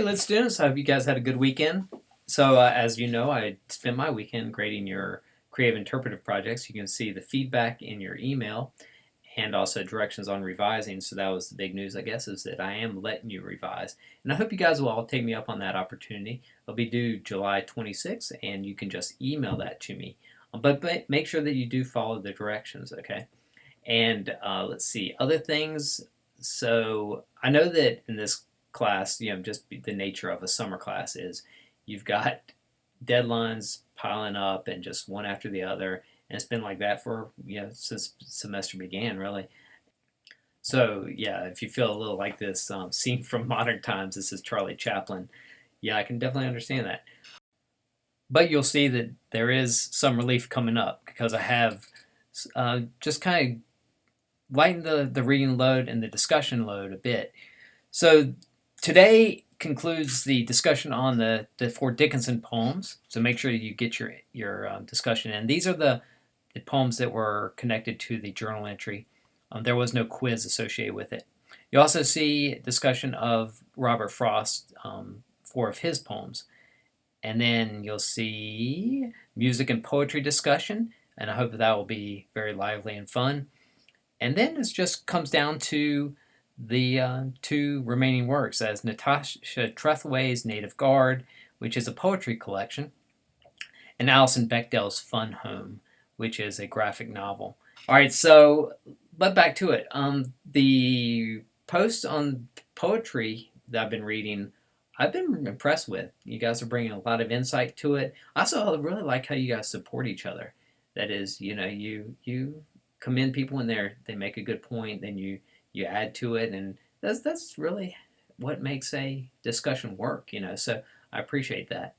Hey, Lit students, I hope you guys had a good weekend. So, as you know, I spent my weekend grading your creative interpretive projects. You can see the feedback in your email and also directions on revising. So, that was the big news, I guess, is that I am letting you revise. And I hope you guys will all take me up on that opportunity. It'll be due July 26th, and you can just email that to me. But make sure that you do follow the directions, okay? And let's see, other things. So I know that in this class, just the nature of a summer class is you've got deadlines piling up and just one after the other. And it's been like that for, since semester began, really. So, yeah, if you feel a little like this scene from modern times, this is Charlie Chaplin. Yeah, I can definitely understand that. But you'll see that there is some relief coming up because I have just kind of lighten the reading load and the discussion load a bit. So today concludes the discussion on the four Dickinson poems. So make sure you get your discussion in. These are the poems that were connected to the journal entry. There was no quiz associated with it. You also see discussion of Robert Frost, four of his poems. And then you'll see music and poetry discussion, and I hope that will be very lively and fun. And then it just comes down to the two remaining works as Natasha Trethewey's Native Guard, which is a poetry collection, and Alison Bechdel's Fun Home, which is a graphic novel. All right, but back to it. The posts on poetry that I've been reading, I've been impressed with. You guys are bringing a lot of insight to it. I also really like how you guys support each other. That is, you commend people when they make a good point, then you add to it, and that's really what makes a discussion work. So I appreciate that.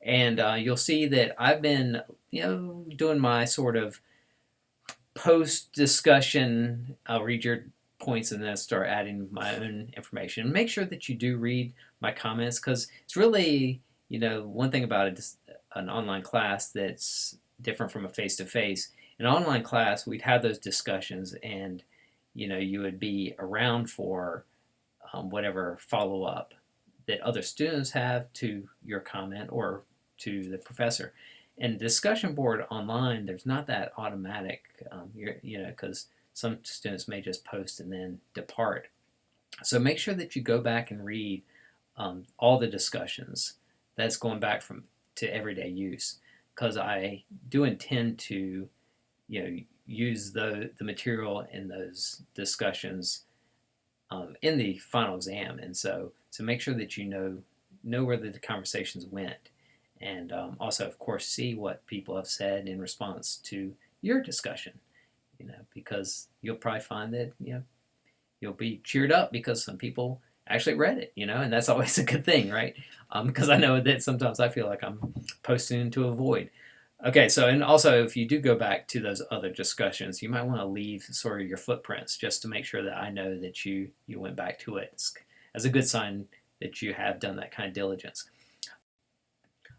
And you'll see that I've been doing my sort of post discussion. I'll read your points and then start adding my own information. Make sure that you do read my comments because it's really one thing about an online class that's different from a face-to-face. In an online class, we'd have those discussions, and you would be around for whatever follow-up that other students have to your comment or to the professor. And discussion board online, there's not that automatic, because some students may just post and then depart. So make sure that you go back and read all the discussions that's going back to everyday use, because I do intend to use the material in those discussions in the final exam. And so make sure that you know where the conversations went, and also, of course, see what people have said in response to your discussion. Because you'll probably find that you'll be cheered up because some people actually read it. And that's always a good thing, right? Because I know that sometimes I feel like I'm posting into a void. Okay, so and also if you do go back to those other discussions, you might want to leave sort of your footprints just to make sure that I know that you went back to it as a good sign that you have done that kind of diligence. I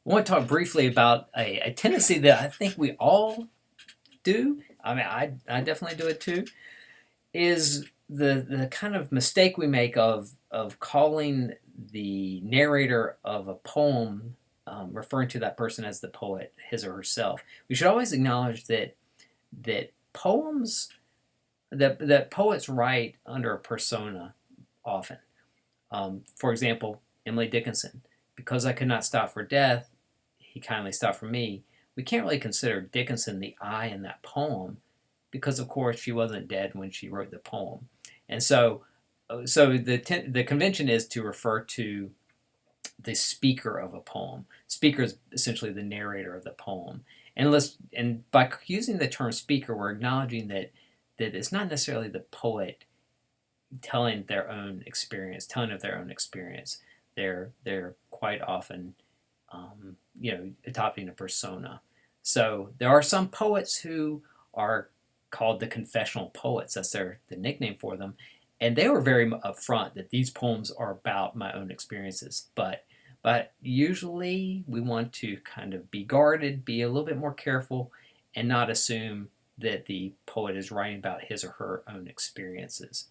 want to talk briefly about a tendency that I think we all do. I mean, I definitely do it too. Is the kind of mistake we make of calling the narrator of a poem, referring to that person as the poet, his or herself. We should always acknowledge that poems that poets write under a persona often. For example, Emily Dickinson. Because I could not stop for death, he kindly stopped for me. We can't really consider Dickinson the I in that poem because, of course, she wasn't dead when she wrote the poem. And so the convention is to refer to the speaker of a poem. Speaker is essentially the narrator of the poem. And by using the term speaker, we're acknowledging that it's not necessarily the poet telling of their own experience. They're quite often adopting a persona. So there are some poets who are called the confessional poets. That's the nickname for them. And they were very upfront that these poems are about my own experiences. But usually we want to kind of be guarded, be a little bit more careful, and not assume that the poet is writing about his or her own experiences.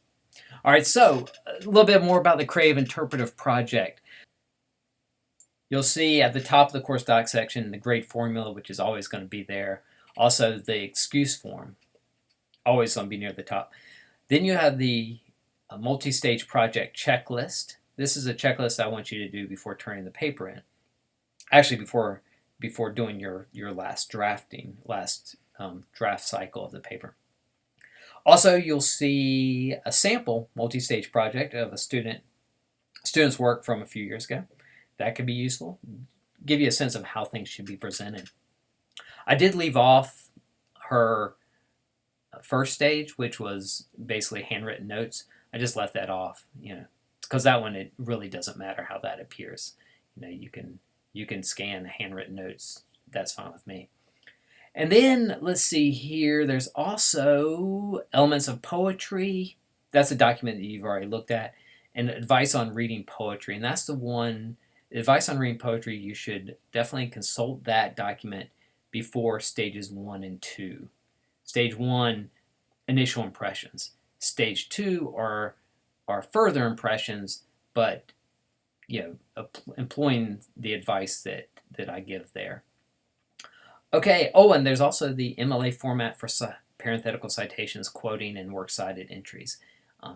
All right, so a little bit more about the Creative Interpretive Project. You'll see at the top of the course doc section the grade formula, which is always going to be there. Also, the excuse form, always going to be near the top. Then you have the multi-stage project checklist. This is a checklist I want you to do before turning the paper in. Actually, before doing your last draft cycle of the paper. Also, you'll see a sample multi-stage project of a student's work from a few years ago. That could be useful. Give you a sense of how things should be presented. I did leave off her first stage, which was basically handwritten notes. I just left that off, because that one, it really doesn't matter how that appears. You can scan handwritten notes. That's fine with me. And then let's see here. There's also elements of poetry. That's a document that you've already looked at, and advice on reading poetry. And that's the one. Advice on reading poetry. You should definitely consult that document before stages 1 and 2. Stage 1, initial impressions. Stage 2 are further impressions, but employing the advice that I give there. Okay, and there's also the MLA format for parenthetical citations, quoting, and works cited entries.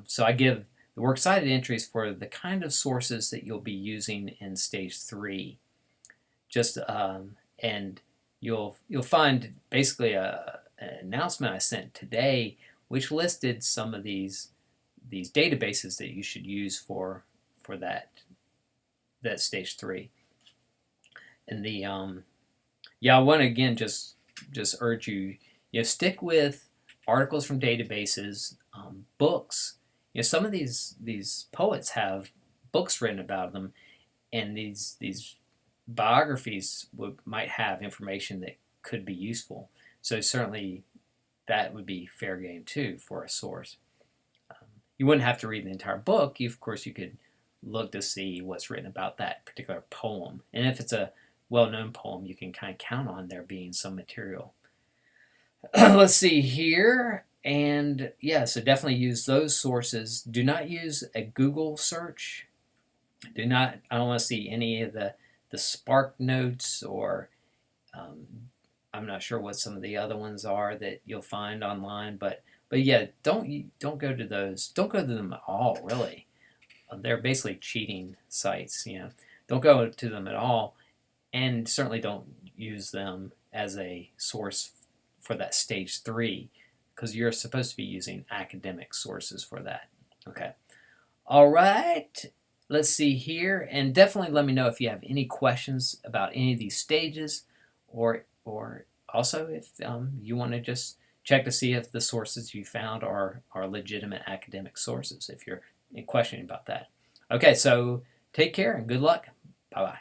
So I give the works cited entries for the kind of sources that you'll be using in stage 3. And you'll find basically an announcement I sent today, which listed some of these databases that you should use for that stage 3. And I want to again just urge you, stick with articles from databases, books. Some of these poets have books written about them, and these biographies might have information that could be useful. So certainly that would be fair game too for a source. You wouldn't have to read the entire book. Of course, you could look to see what's written about that particular poem, and if it's a well-known poem, you can kind of count on there being some material. Let's see here, and so definitely use those sources. Do not use a Google search. I don't want to see any of the Spark Notes, or I'm not sure what some of the other ones are that you'll find online, but don't go to those. Don't go to them at all, really. They're basically cheating sites. Don't go to them at all. And certainly don't use them as a source for that stage 3, because you're supposed to be using academic sources for that. Okay. All right. Let's see here. And definitely let me know if you have any questions about any of these stages, or also if you want to just check to see if the sources you found are legitimate academic sources, if you're questioning about that. Okay, so take care and good luck. Bye-bye.